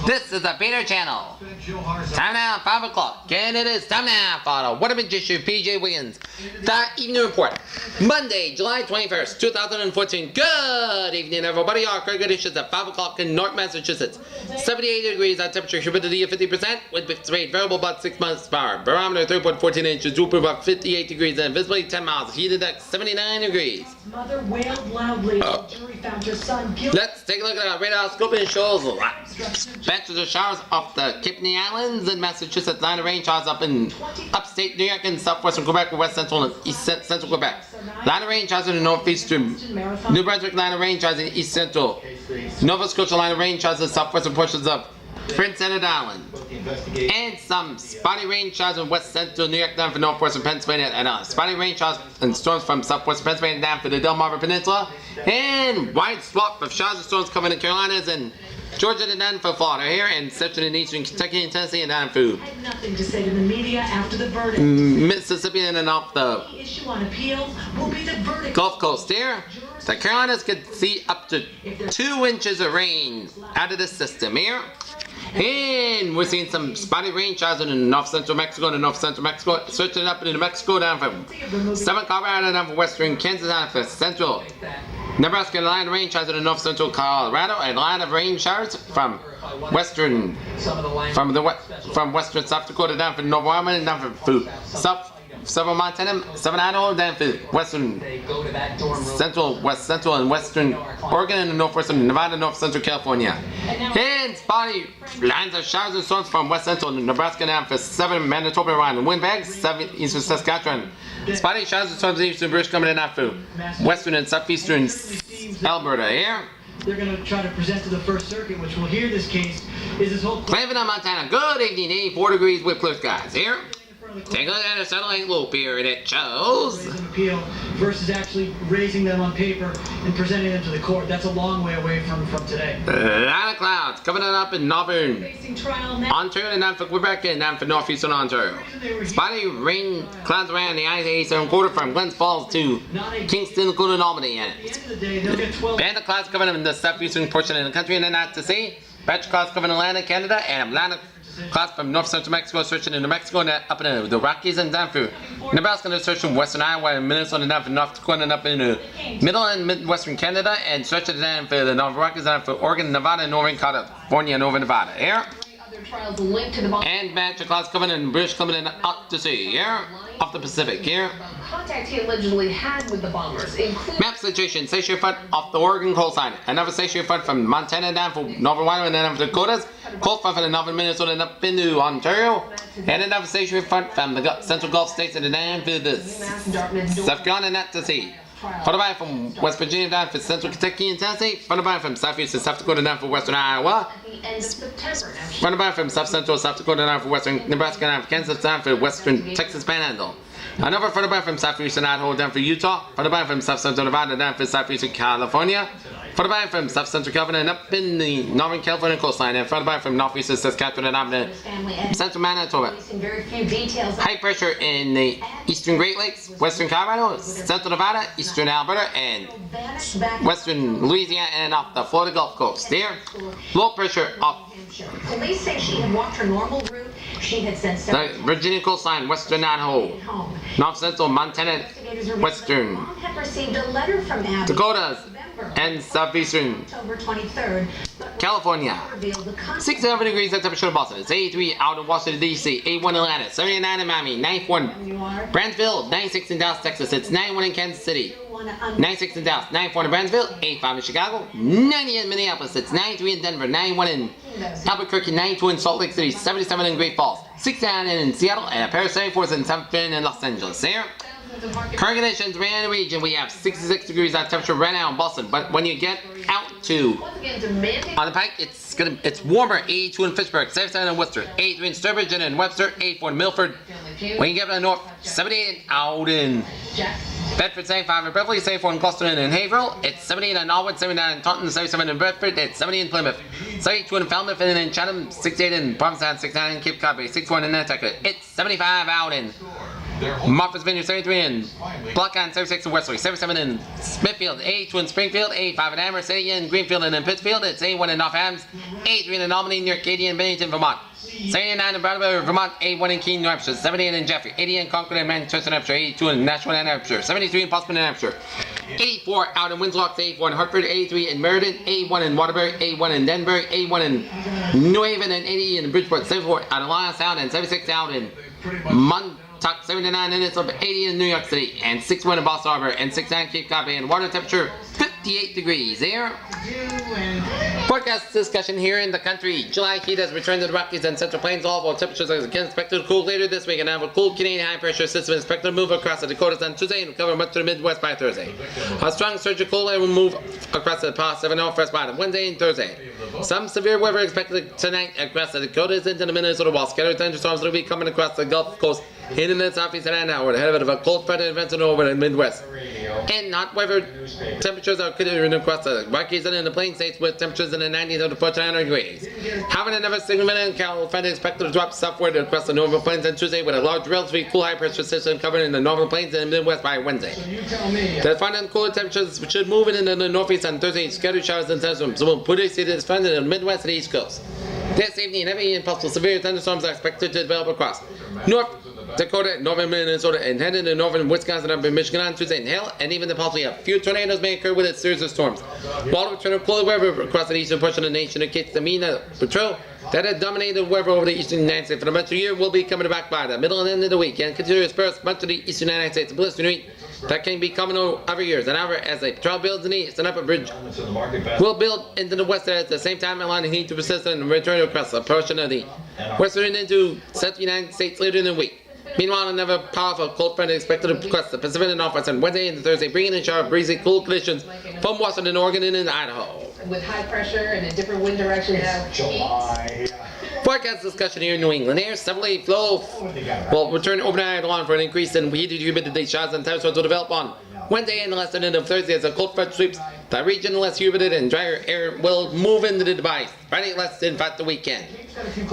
This is the Peter Channel. Time now, 5 o'clock. And it is time now for the What Have Been Issue PJ Wiggins. The Evening Report. Monday, July 21st, 2014. Good evening, everybody. Our current conditions at 5 o'clock in North Massachusetts. 78 degrees on temperature, humidity of 50%. Wind 58, variable about 6 miles per hour. Barometer 3.14 inches, dew point about 58 degrees, and visibility 10 miles. Heat index 79 degrees. Mother wailed loudly. Jury found her son guilty. Let's take a look at our radar scope and shows batches of showers off the Kipney Islands in Massachusetts, line of rain showers up in upstate New York and southwestern Quebec, west central and east central Quebec. Line of rain showers in the northeastern New Brunswick, line of rain showers in east central Nova Scotia, line of rain showers in southwestern portions of Prince Edward Island. And some spotty rain showers in west central New York down for northwestern Pennsylvania, and spotty rain showers and storms from southwestern Pennsylvania down for the Delmarva Peninsula, and wide swath of showers and storms coming in the Carolinas and Georgia and down for Florida here, and central and eastern Kentucky and Tennessee and down through Had nothing to say to the media after the verdict. Mississippi and off the Issue on appeal will be the verdict. Gulf Coast here. The Carolinas could see up to 2 inches of rain out of the system here. And we're seeing some spotty rain showers in north central Mexico and north central Mexico, switching up into New Mexico down from southern Colorado down from western Kansas down for central Nebraska, line of rain showers in north central Colorado, and line of rain showers from western South Dakota down for North Wyoming and down for southern Montana, southern Idaho, down for western central, west central, and western Oregon and northwestern Nevada, north central California. And spotty lines of showers and storms from west central Nebraska down for southern Manitoba around wind bags, southern eastern Saskatchewan. Spotty showers and storms in eastern British coming in after western and southeastern Alberta here. They're going to try to present to the First Circuit, which will hear this case, is this whole... Cleveland, Montana. Good evening, 84 degrees with blue skies here. Take a look at a satellite loop here, and it shows an appeal versus actually raising them on paper and presenting them to the court. That's a long way away from today. A lot of clouds coming up in northern Ontario and down for Quebec and down for northeastern Ontario. Spotty rain clouds around the eastern quarter from Glens Falls to Kingston, including Albany. And band of clouds coming up in the southeastern portion of the country and then out to sea. Patch of clouds covering Atlanta, Canada, and Atlanta. Clouds from north central Mexico searching into Mexico and up into the Rockies and down through Nebraska and searching western Iowa and Minnesota and down for North Dakota and up into middle and midwestern Canada and searching down for the North Rockies and down for Oregon, Nevada, and northern California and over Nevada. Here. And batch of clouds coming in, British coming in up to sea here, off the Pacific here. Contact he allegedly had with the bombers includes map situation, station front off the Oregon coastline. Another station front from Montana down for northern Wyoming and then up to Dakotas. Coast front from the northern Minnesota and up into Ontario. And another station front from the central Gulf states and down to the South Carolina and out to sea. Followed by from West Virginia down for central Kentucky and Tennessee. Followed by from southeast and South Dakota down for western Iowa. Followed by from south central South Dakota down for western Nebraska down for Kansas down for western Texas Panhandle. Another followed by from southeastern Idaho down for Utah. Followed by from south central Nevada down for southeastern California. Followed by from south central California and up in the northern California coastline. And followed by from northeastern Saskatchewan and up in central Manitoba. High pressure in the eastern Great Lakes, western Colorado, central Nevada, eastern Alberta, and western Louisiana and off the Florida Gulf Coast. There, low pressure off police say she had walked her normal route. She had sent the Virginia coastline, western Idaho, north central Montana, western had received a letter from Abby Dakotas, and southeastern California. 67 degrees at temperature in Boston. It's 83 out of Washington, D.C., 81 in Atlanta, 79 in Miami, 91 Brownsville, 96 in Dallas, Texas. It's 91 in Kansas City, 96 in Dallas, 94 in Brownsville, 85 in Chicago, 90 in Minneapolis. It's 93 in Denver, 91 in Albuquerque, 92 in Salt Lake City, 77 in Great Falls, 69 in Seattle, and a pair of 74s in San Fran and Los Angeles. Here. Current conditions around the region, we have 66 degrees at temperature right now in Boston, but when you get out to on the Pike, it's warmer, 82 in Fitchburg, 77 in Worcester, 83 in Sturbridge and in Webster, 84 in Milford. When you get to the north, 78 out in Bedford, 75 in Beverly, 74 in Gloucester and in Haverhill. It's 78 in Norwood, 79 in Taunton, 77 in Bedford, it's 70 in Plymouth, 72 in Falmouth and in Chatham, 68 in Provincetown, 69 in Cape Cod Bay, 61 in Nantucket. It's 75 out in Martha's Vineyard 73 in Blockland 76 in Wesley, 77 in Smithfield, 82 in Springfield, 85 in Amherst, 80 in Greenfield and in Pittsfield, it's 81 in North Hams, 83 in Albany near Katy and Bennington, Vermont, 79 in Brattleboro, Vermont, 81 in Keene, New Hampshire, 78 in Jeffrey, 80 in Concord and Manchester, New Hampshire, 82 in Nashua, New Hampshire, 73 in Postman, New Hampshire, 84 out in Winslow, 84 in Hartford, 83 in Meriden, 81 in Waterbury, 81 in Denver, 81 in New Haven, and 80 in Bridgeport, 74 out in Lion Sound, and 76 out in Montauk, 79 in Islip, 80 in New York City, and 61 in Boston Harbor, and 69 Cape Cod Bay, and water temperature 58 degrees there. Forecast discussion here in the country. July heat has returned to the Rockies and Central Plains. All temperatures are again expected to cool later this week, and have a cool Canadian high pressure system expected to move across the Dakotas on Tuesday and recover much to the Midwest by Thursday. A strong surge of cold air will move across the Pacific Northwest by Wednesday and Thursday. Some severe weather expected tonight across the Dakotas into the Minnesota, while scattered thunderstorms will be coming across the Gulf Coast in the southeast and hour ahead of a cold front advancing over the Midwest. And hot weather temperatures are continuing across the Rockies and in the Plains states with temperatures in the 90s to 49 degrees. Having another significant California expected to drop southward across the northern plains on Tuesday with a large relatively cool high pressure system covering the northern plains and the Midwest by Wednesday. The final and cooler temperatures should move into the northeast on Thursday. Scattered showers and thunderstorms will put us in the Midwest and East Coast. This evening, heavy and possible severe thunderstorms are expected to develop across North Dakota, northern Minnesota, and head into northern Wisconsin up in Michigan on Tuesday, and hail, and even the possibility of a few tornadoes may occur with a series of storms. While the return of cold weather across the eastern portion of the nation indicates the mean patrol that has dominated weather over the eastern United States for the month of the year will be coming back by the middle and end of the week, and continue to disperse much of the eastern United States. Blistering heat that can be coming over years, and however, as the patrol builds in the east, an upper bridge will build into the west at the same time, allowing the heat to persist and return across a portion of the western into central United States later in the week. Meanwhile, another powerful cold front is expected to cross the Pacific and Northwest on Wednesday and Thursday, bringing in sharp, breezy, cool conditions from Washington, Oregon, and in Idaho. With high pressure and a different wind direction, have heat. Forecast discussion here in New England. Air southerly flow will return overnight along for an increase in humidity. Showers and thunderstorms will develop on Wednesday and the last end of Thursday as a cold front sweeps the region. Less humid and drier air will move into the device. Friday less in fact the weekend.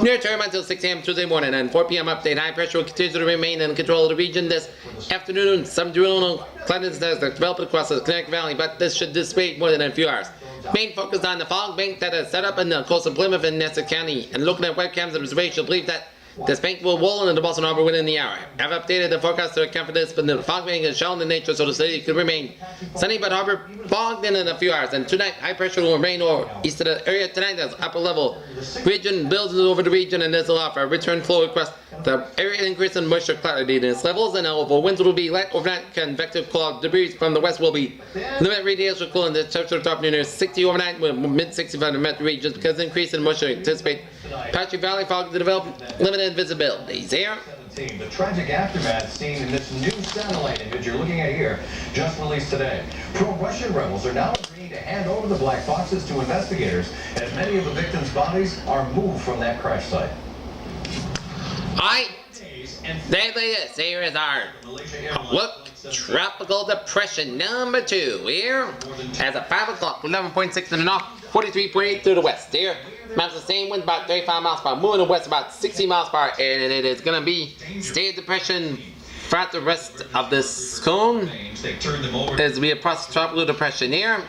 Near term until 6 a.m. Tuesday morning and 4 p.m. update. High pressure will continue to remain in control of the region this afternoon. Some diurnal cloudiness has developed across the Connecticut Valley, but this should dissipate more than a few hours. Main focus on the fog bank that is set up in the coast of Plymouth and Essex County, and looking at webcams and observations, believe that this bank will roll into Boston Harbor within the hour. I've updated the forecast to account for this, but the fog bank is shown in nature, so the city could remain sunny but harbor fogged in a few hours. And tonight, high pressure will remain east of the area tonight as upper level region builds over the region, and this will allow for a return flow across the area, increase in moisture cloudiness levels, and over winds will be light overnight. Convective cloud debris from the west will be limit radiation cool, and the temperature top near 60 overnight with mid 65 in metro regions because increase in moisture anticipate patchy valley fog to develop limited visibility. There. The tragic aftermath seen in this new satellite image you're looking at here, just released today. Pro-Russian rebels are now agreeing to hand over the black boxes to investigators as many of the victims' bodies are moved from that crash site. Alright, here is our look. Tropical depression number 2 here. As at 5 o'clock, 11.6 in the north, 43.8 through the west. Here, maps the same winds about 35 miles per hour, moving to west about 60 miles per hour, and it is going to be state of depression throughout the rest of this cone. As we approach tropical depression here,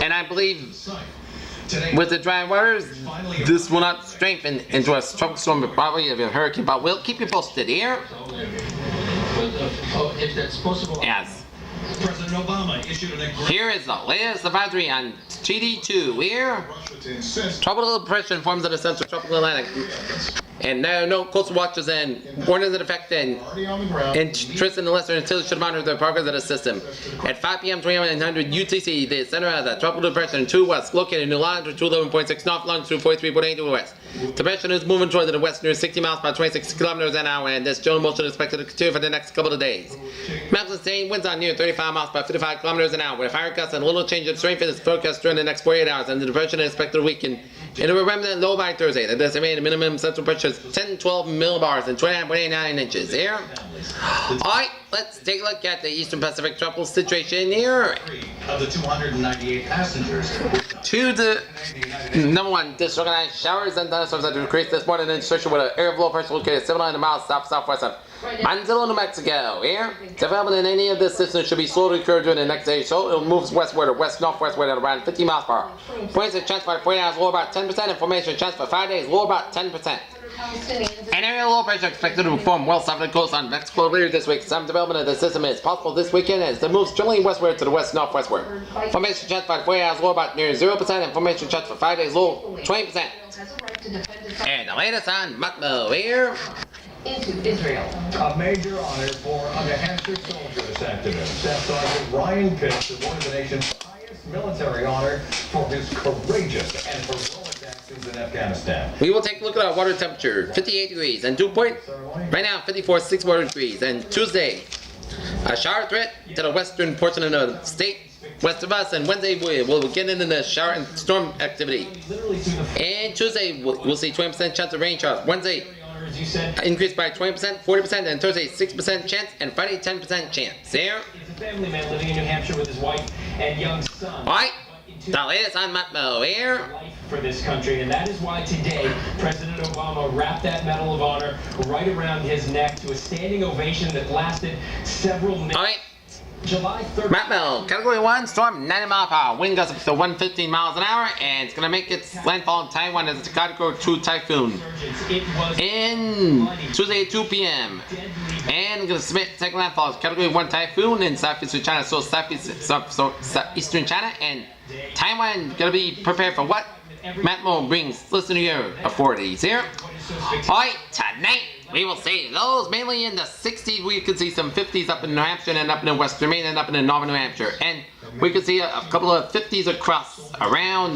and I believe with the dry waters, this will not strengthen into a tropical storm, but probably a hurricane, but we'll keep you posted here. If that's possible. Yes. President Obama issued an agreement. Here is the latest advisory on TD2 here. Tropical depression forms in the central tropical Atlantic. And there are no coastal watches and warnings in effect, and interest in the Western Antilles should monitor the progress of the system. At 5 p.m. 2900 UTC, the center of the tropical depression 2 west, located in longitude 211.6 north, longitude 43.8 to the west. Depression is moving toward the west near 60 miles per 26 kilometers an hour, and this general motion is expected to continue for the next couple of days. Maps are saying winds are near 35 miles per 55 kilometers an hour, with higher gusts and a little change in strength in its forecast during the next 48 hours, and the depression is expected to weaken into a remnant low by Thursday. The estimated minimum central pressure is 10-12 millibars and 29.89 inches. Here. Alright, let's take a look at the Eastern Pacific tropical situation here. Of the 298 passengers. To the number one, disorganized showers and thunderstorms that decreased this morning in conjunction with an area of low pressure located 79 miles southwest of Manzanillo, New Mexico. Here, development in any of this system should be slowly occur during the next day, so it moves westward or west-northwestward at around 50 miles per hour. Points of chance for 40 hours lower about 10%, and formation chance for 5 days lower about 10%. An area of low pressure expected to form well south of the coast on Mexico later this week. Some development of the system is possible this weekend as it moves generally westward to the west-northwestward. Formation chance for 40 hours low about near 0%, and formation chance for 5 days low 20%. And the latest on Matmo here. Into Israel. A major honor for a New Hampshire soldier this afternoon. Staff Sergeant Ryan Pitts awarded the nation's highest military honor for his courageous and heroic actions in Afghanistan. We will take a look at our water temperature, 58 degrees, and dew point, right now 54.6 water degrees. And Tuesday, a shower threat to the western portion of the state, west of us, and Wednesday we'll get into the shower and storm activity. And Tuesday we'll see 20% chance of rain showers. Wednesday, increased by 20%, 40%, and Thursday 6% chance, and Friday 10% chance. There. He's a family man living in New Hampshire with his wife and young son. Alright, the latest on Matmo here. For this country, and that is why today President Obama wrapped that Medal of Honor right around his neck to a standing ovation that lasted several minutes. Alright. July 3rd. Matmo, Category 1, storm 90 mile per hour. Wind gusts up to 115 miles an hour, and it's going to make its landfall in Taiwan as a Category 2 typhoon. In Tuesday at 2 p.m. And going to submit second landfall as Category 1 typhoon in southeastern China, so southeastern China, and Taiwan going to be prepared for what Matmo brings. Listen to your authorities here. Alright, tonight we will see lows mainly in the 60s. We could see some 50s up in New Hampshire and up in western Maine and up in northern New Hampshire. And we could see a couple of 50s across around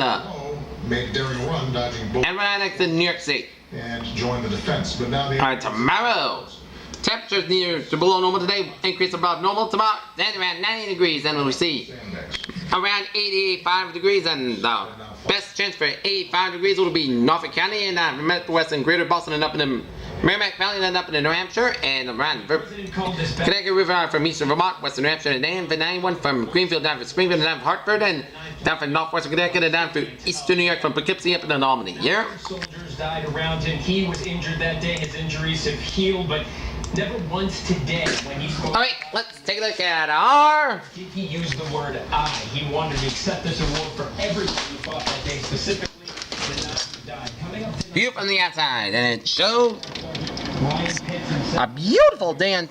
made daring run dodging bullets and right next to New York State. and joined the defense. But now the Alright, tomorrow. Temperatures near to below normal today, increase above normal tomorrow, then around 90 degrees, and we'll see around 85 degrees, and the best chance for 85 degrees will be Norfolk County and West and Greater Boston and up in the Merrimack Valley and up in New Hampshire, and around Connecticut River from eastern Vermont, western New Hampshire, and then the 91 from Greenfield down to Springfield and down to Hartford, and down from northwestern Connecticut and down to eastern New York from Poughkeepsie up in Albany. Yeah? Soldiers died around him. He was injured that day. His injuries have healed, but never once today when he spoke. Alright, let's take a look at our... Did he use the word I? He wanted to accept this award for everyone who fought that day, specifically the Nazis who died. Coming up tonight, view from the outside, and it showed Ryan Pitts himself. a beautiful day,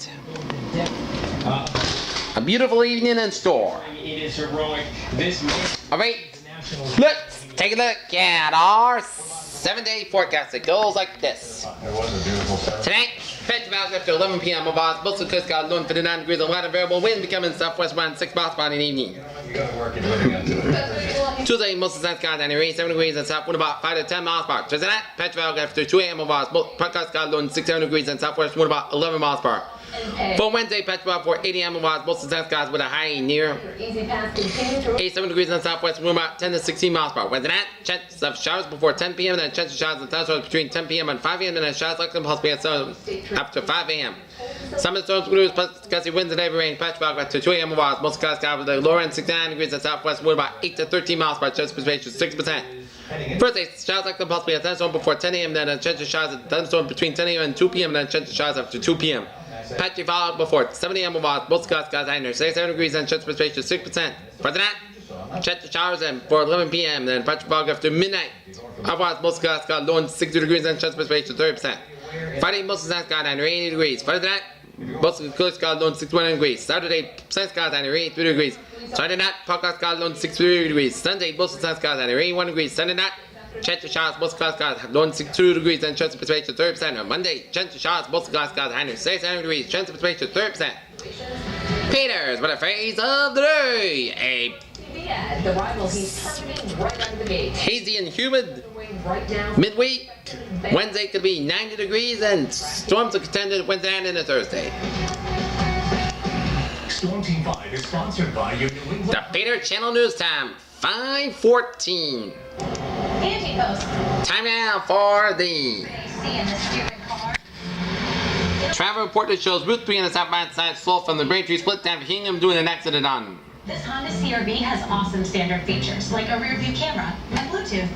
a beautiful evening in store. It is heroic. This man Alright, is a national. let's take a look at our 7-day forecast. It goes like this. It was a beautiful Saturday. Tonight, Fetch values after 11 p.m. Overall, most of the coast got 59 degrees of weather variable wind becoming southwest around 6 miles per hour in the evening. You gotta work it living into it. Tuesday, most of the sun skies and rain 7 degrees and south wind about 5 to 10 miles per hour. Thursday night, Fetch values after 2 a.m. overall, most coast got 67 degrees and southwest wind about 11 miles per hour. For Wednesday, Patch Bob for 8 a.m. overall, most of the sun skies with a high near 87 degrees in the southwest, wind about 10 to 16 miles per hour. Wednesday night, chance of showers before 10 p.m. and chance of showers and thunderstorms between 10 p.m. and 5 a.m. and then showers likely possibly after 5 a.m. Some of the storms will plus gusty winds and heavy rain. Patch Bob to 2 a.m. overall, most of the skies with the lower end 69 degrees in the southwest, wind about 8 to 13 miles per hour, chance of precipitation 6%. Thursday, showers likely possibly a thunderstorm before 10 a.m. then a chance of showers and thunderstorm between 10 a.m. and 2 p.m. and then a chance of showers after 2 p.m. Patchy followed before 7 a.m. overall, most skies under 67 degrees and chance of precipitation 6%. For the night, chance of showers and for 11 p.m. then patchy fog after midnight. Otherwise, most skies got low in 60 degrees and chance of precipitation 30%. Friday, most of the sun skies under 80 degrees. For the night, most of the coast got low in 61 degrees. Saturday, sun skies under 83 degrees. Sunday night, podcast got low in 63 degrees. Sunday, most of the sun skies under 81 degrees. Sunday night, chance of showers, most clouds got low in 62 degrees and chance of precipitation 30%. On Monday, chance of showers, most clouds got high in 67 degrees, chance of precipitation 30%. Peters, what a phrase of the day. The rivals he's targeting right out of the gate. Hazy and humid Right now. midweek. Wednesday could be 90 degrees and storms are contended Wednesday and into Thursday. Storm Team 5 is sponsored by your New England. The Peter Channel News Time, 5:14. Anti-post. Time now for the See in the steering car. Travel report that shows Route 3 on the southbound side slow from the Braintree split down to Hingham doing an accident on. This Honda CR-V has awesome standard features like a rear view camera and Bluetooth.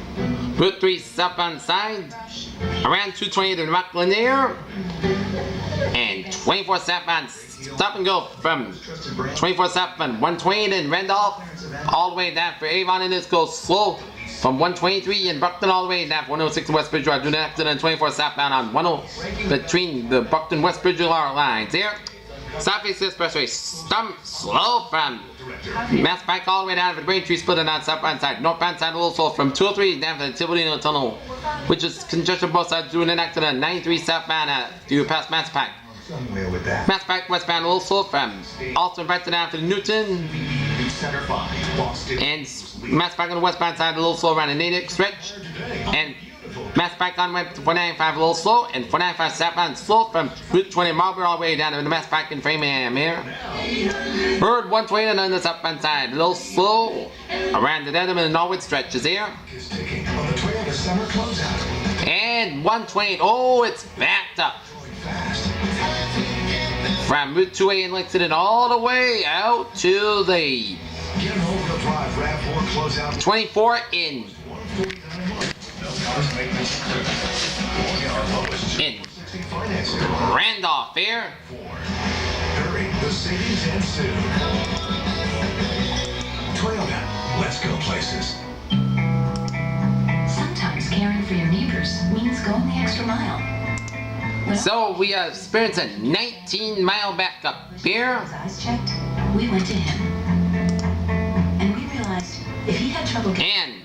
Route 3 southbound side, around 220 in Rockland there, and 24 southbound stop and go from 24 southbound 120 in Randolph all the way down for Avon, and this goes slow from 123 in Buckton all the way down for 106 in West Bridge Road. Do an accident 24 southbound on 10 between the Buckton West Bridge lines there. Southeast Expressway, slow from Mass Pike all the way down to the Braintree split on that southbound side. Northbound side a little slow from 203 down to the Tibolino Tunnel, which is congested both sides doing an accident 93 southbound you pass Mass Pike. Mass Pike westbound a little slow from Alston right down to Newton. And Mass Pike on the westbound side a little slow around the Natick stretch. And Mass Pike on went to 495 a little slow, and 495 southbound slow from Route 20 Marlboro all the way down to the Mass Pike in Framingham here. Bird 120 on the southbound side, a little slow around the Dedham and Norwood stretches here. And 120, oh, it's backed up. From Route 2A in Lexington all the way out to the 24 in Randolph here. Hurry, the savings end soon. Toyota, let's go places. Sometimes caring for your neighbors means going the extra mile. So we are experiencing a 19-mile backup here. Eyes checked, we went to him. And we realized if he had trouble getting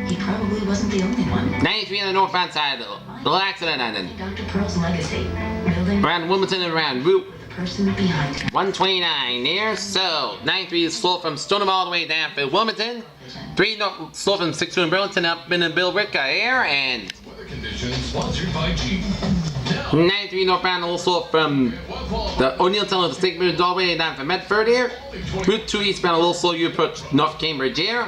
he probably wasn't the only one. 93 on the northbound side, a little accident on it. Dr. Pearl's legacy, building Around Wilmington and around Route the person behind him. 129 there. So 93 is slow from Stoneham all the way down to Wilmington. 3 north, slow from 62 in Burlington up in Bill Ricker here, and Weather conditions sponsored by Jeep. 93 northbound a little slow from the O'Neill Tunnel to State Bridge all the way down from Medford here. Route 2 eastbound a little slow, you approach North Cambridge here.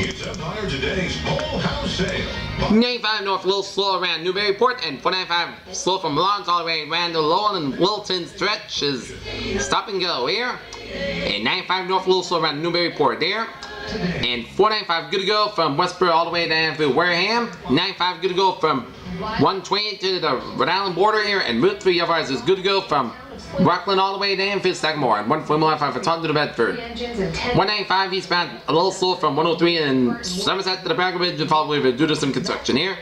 It's Empire Today's whole house sale. 95 north a little slow around Newburyport, and 495 slow from Lawrence all the way around the Lowell and Wilton stretch is stop and go here. And 95 north a little slow around Newburyport there. And 495 good to go from Westboro all the way down to Wareham. 95 good to go from 120 to the Rhode Island border here, and Route 3 otherwise is good to go from Rockland all the way down to Sagamore, and 145 for Taunton to Bedford. 195 eastbound a little slow from 103 in Somerset to the Bridge and followed due to some construction here.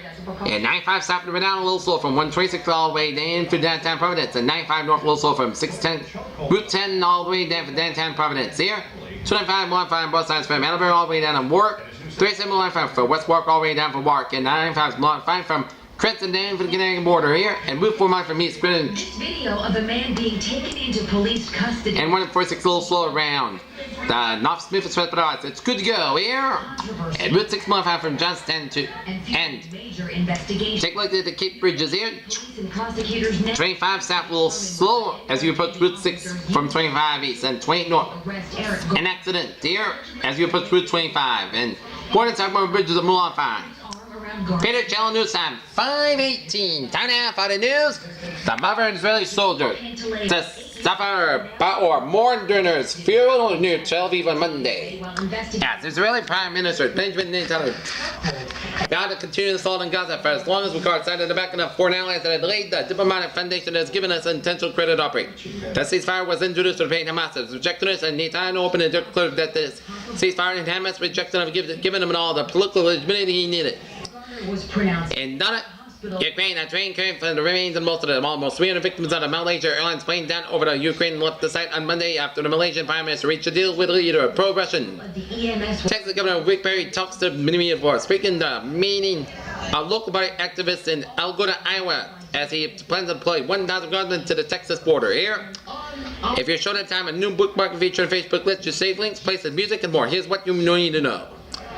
And 95 south to Rhode Island a little slow from 126 all the way down to downtown Providence, and 95 north a little slow from 610 Route 10 all the way down to downtown Providence here. 295 105 both sides from Attleboro all the way down to Warwick. 37 105 for West Warwick all the way down for Warwick, and 95 105 from Creston down for the Canadian border here, and Route 4 mile from East Greenwich. This video of a man being taken into police custody. And 146 a little slow around North Smith and Sweat, but it's good to go here. And Route 6 mile from Johnston to and Major investigation. take a look at the Cape Bridges here. Police and prosecutors next 25 south a little slow as you approach Route 6 from 25 east, and 28 north. arrest Eric. An accident here as you approach Route 25, and Port and Southmore Bridges are Mulan 5. Peter Channel News Time 5:18. Time now for the news. The mother Israeli soldier to suffer or mourners funeral near Tel Aviv on Monday. As Israeli Prime Minister Benjamin Netanyahu vowed to continue the assault on Gaza for as long as we can, cited the backing of foreign allies that had laid the diplomatic foundation that has given us intentional credit to operate. The ceasefire was introduced to defeat Hamas as rejected us, and Netanyahu opened and declared that this ceasefire and Hamas rejected him, given him all the political legitimacy he needed. Was pronounced. And done it. Ukraine, a train carrying for the remains of most of them. Almost 300 victims on a Malaysia Airlines plane down over the Ukraine left the site on Monday after the Malaysian Prime Minister reached a deal with the leader pro-Russian. The EMS Texas Governor Rick Perry talks to media for speaking the meeting of local party activists in Algona, Iowa, as he plans to deploy 1,000 guardsmen to the Texas border. Here, if you're short of time, a new bookmark feature on Facebook lets you save links, places, music, and more. Here's what you need to know.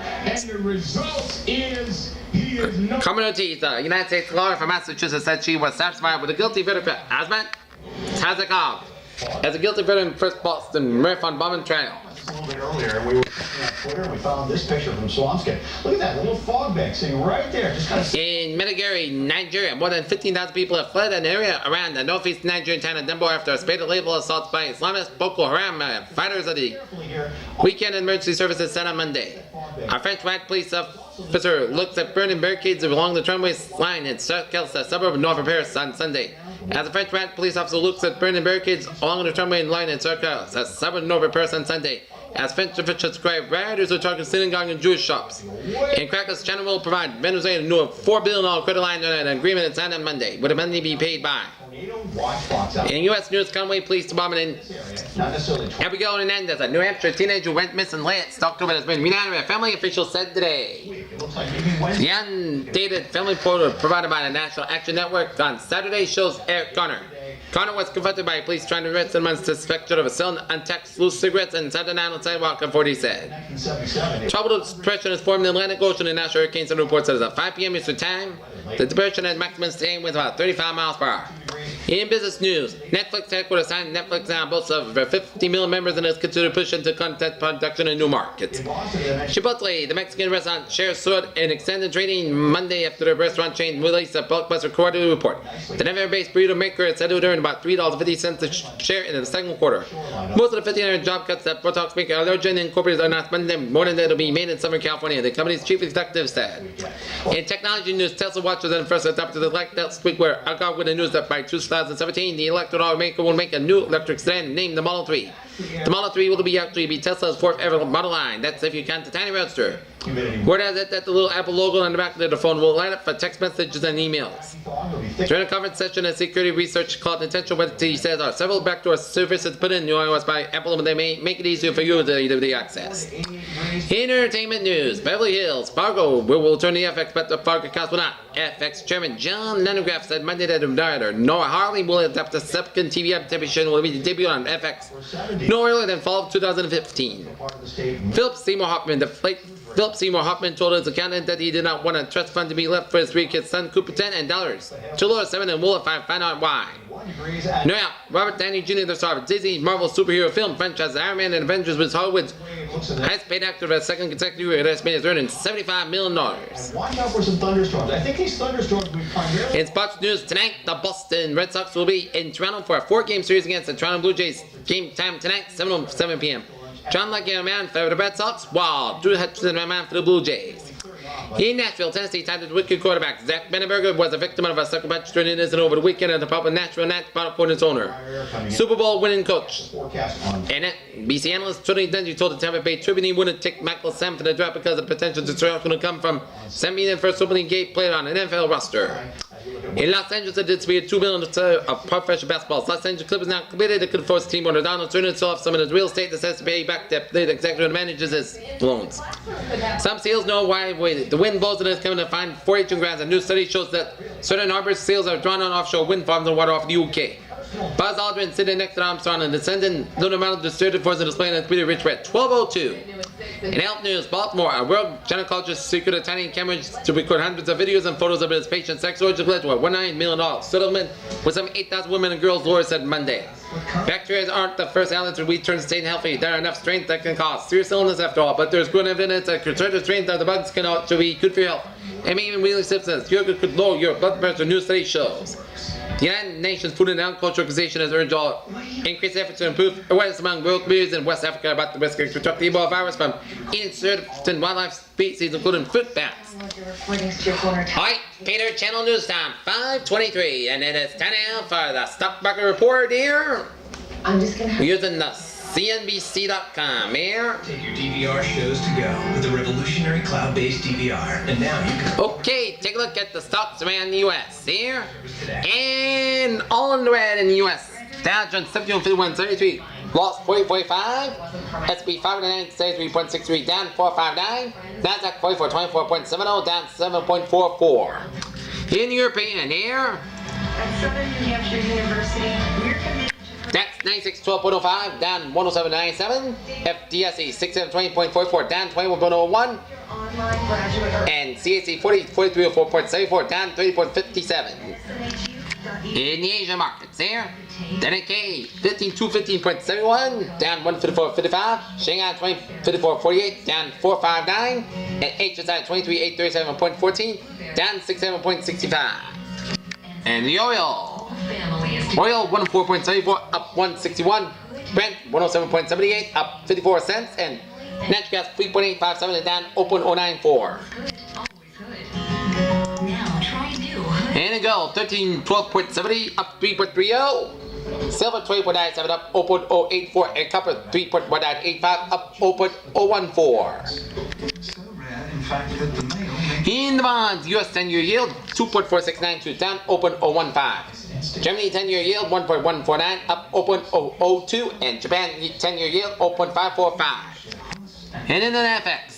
And the result is he is not. Community, the United States lawyer from Massachusetts said she was satisfied with a guilty verdict for Azmat Tazakov as a guilty verdict in the first Boston Marathon bombing trial. a little bit earlier, and we were checking out Twitter, and we found this picture from Swampscott. Look at that little fog bank sitting right there. Just kind of in Meduguri, Nigeria, more than 15,000 people have fled an area around the northeast Nigerian town of Dembo after a spate of lethal assaults by Islamist Boko Haram fighters of the weekend emergency services said on Monday. Our French White police officer looks at burning barricades along the tramway line in South-Kelsa, suburb of North Paris on Sunday. As the French White police officer looks at burning barricades along the tramway line in South-Kelsa, suburb of North Paris on Sunday. As French officials described, rioters were targeting synagogue and Jewish shops. In Crackers, China will provide Venezuela a new $4 billion credit line under an agreement that signed on Monday, with the money be paid by. In U.S. News, Conway Police Department in Abigail Hernandez, a New Hampshire teenager who went missing last October, has been reunited, family officials said today. The undated family photo provided by the National Action Network on Saturday shows Eric Garner. Connor was confronted by police trying to arrest him on suspected of selling untaxed loose cigarettes and sat down on the sidewalk on 40 said. Troubled depression has formed in the Atlantic Ocean, the National Hurricane Center report says at 5 p.m. Eastern Time. The depression had maximum staying with about 35 miles per hour. In business news, Netflix headquarters signed Netflix now boasts over 50 million members and is considered push into content production in new markets. Chipotle, the Mexican restaurant, shares soared in extended trading Monday after the restaurant chain released a blockbuster quarterly report. The Denver-based burrito maker had said it would earn about $3.50 a share in the second quarter. Most of the 1,500 job cuts that Botox maker Allergen Incorporated announced Monday morning that it will be made in Southern California, the company's chief executive said. In technology news, Tesla Watch was then first adopted the light last week, where I got with the news that by 2017, the electric automaker will make a new electric sedan named the Model 3. The Model 3 will actually be Tesla's fourth ever model line. That's if you count the tiny roadster. Word has it that the little Apple logo on the back of the phone will light up for text messages and emails. During a conference session, a security research called Intentional Identity says there are several backdoor services put in new iOS by Apple, and they may make it easier for you to access. In entertainment news, Beverly Hills, Fargo will turn the FX, but the Fargo cast will not. FX chairman John Landgraf said Monday that daughter Nora Harley will adapt a second TV adaptation will be debuted on FX no earlier than fall of 2015. Philip Seymour Hoffman, the late Philip Seymour Hoffman, told his accountant that he did not want a trust fund to be left for his 3 kids' son, Cooper 10 and dollars. Chilora 7 and Wolf 5 find out why. Now, Robert Downey Jr., the star of Disney's Marvel superhero film franchise Iron Man and Avengers, was Hollywood's highest paid actor for a second consecutive year. That is earning $75 million. Watch out for some thunderstorms. I think these thunderstorms will be primarily... In sports news tonight, the Boston Red Sox will be in Toronto for a 4-game series against the Toronto Blue Jays. Game time tonight, 7 p.m. John Leggett, man for the Red Sox, while Drew Hutchinson, man for the Blue Jays. In Nashville, Tennessee, titled wicked quarterback Zach Benneberger was a victim of a sucker punch during an incident over the weekend at the pub in Nashville, Nats bought for its owner. Super Bowl winning coach. And BC analyst Tony Dungy told the Tampa Bay Tribune he wouldn't take Michael Sam for the draft because of the potential distraction to come from Sam being the first opening game player on an NFL roster. In Los Angeles, it did be $2 million of professional basketball. Los Angeles Clippers now committed. It could force team owner Donald Turner to off some of his real estate that has to pay back the executive manages his loans. Some seals know why the wind blows and is coming to find 418 grand. A new study shows that certain harbors seals are drawn on offshore wind farms in water off the UK. Buzz Aldrin sitting next to Armstrong and descending lunar model deserted for the display on the computer rich red 1202. In health news, Baltimore, a world gynecologist secured a tiny camera to record hundreds of videos and photos of his patient's sex origin led to a $1.9 million settlement with some 8,000 women and girls, lawyers said Monday. Bacteria aren't the first allergens to return staying healthy. There are enough strains that can cause serious illness after all, but there's good evidence that concerted strains of the bugs can also be good for your health. And may even really substance. Yogurt could lower your blood pressure, new study shows. The United Nations Food and Agriculture Organization has urged all increased efforts to improve awareness among rural communities in West Africa about the risk of contracting the Ebola virus from eating certain wildlife species, including fruit bats. Alright, Peter, Channel News Time, 5:23, and it is time now for the stock market report here. We're using the CNBC.com here. Take your DVR shows to go with the revolutionary cloud-based DVR. And now you can... Okay, take a look at the stocks around the U.S. here. And all in the red in the U.S. Dow Jones 71.51.33, lost 40.45. S&P 500 33.63, down 4.59. Nasdaq 44.24.70, down 7.44. In European here. At Southern New Hampshire University, we're committed. DAX 9612.05, down 107.97. FTSE 6720.44, down 21.01. And CAC 4304.74, down 30.57. In the Asian markets there, the Nikkei 15,215.71, down 154.55. Shanghai 54.48, down 459. And HSI 23,837.14, down 67.65. And the oil 104.74, up 161. Brent 107.78, up 54 cents. And natural gas 3.857, down 0.094. And gold 1312.70, up 3.30. Silver 20.97, up 0.084. And copper 3.185, up 0.014. In the bonds, US 10-year yield 2.4692, down 0.015. Germany 10-year yield 1.149, up 0.002. And Japan 10-year yield 0.545. And in the FX,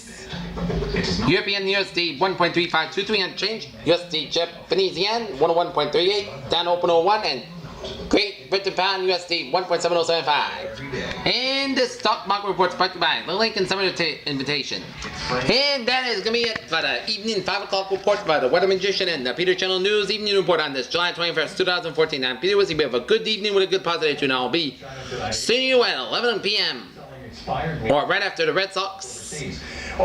European USD 1.3523 unchanged. USD Japanese yen 101.38, down 0.01. And Great Britain pound USD 1.7075. And the stock market reports brought to you by the Lincoln Summer Invitation. And that is going to be it for the evening 5 o'clock report by the Weather Magician and the Peter Channel News evening report on this July 21st, 2014. I'm Peter Wizzy. We have a good evening with a good positive tune. I'll be seeing you at 11 p.m. or right after the Red Sox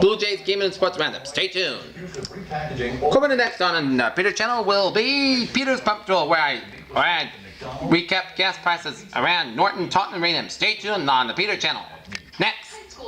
Blue Jays Game and Sports Roundup. Stay tuned. Coming up next on the Peter Channel will be Peter's Pump Drill, where I recap gas prices around Norton, Taunton, and Raynham. Stay tuned on the Peter Channel. Next.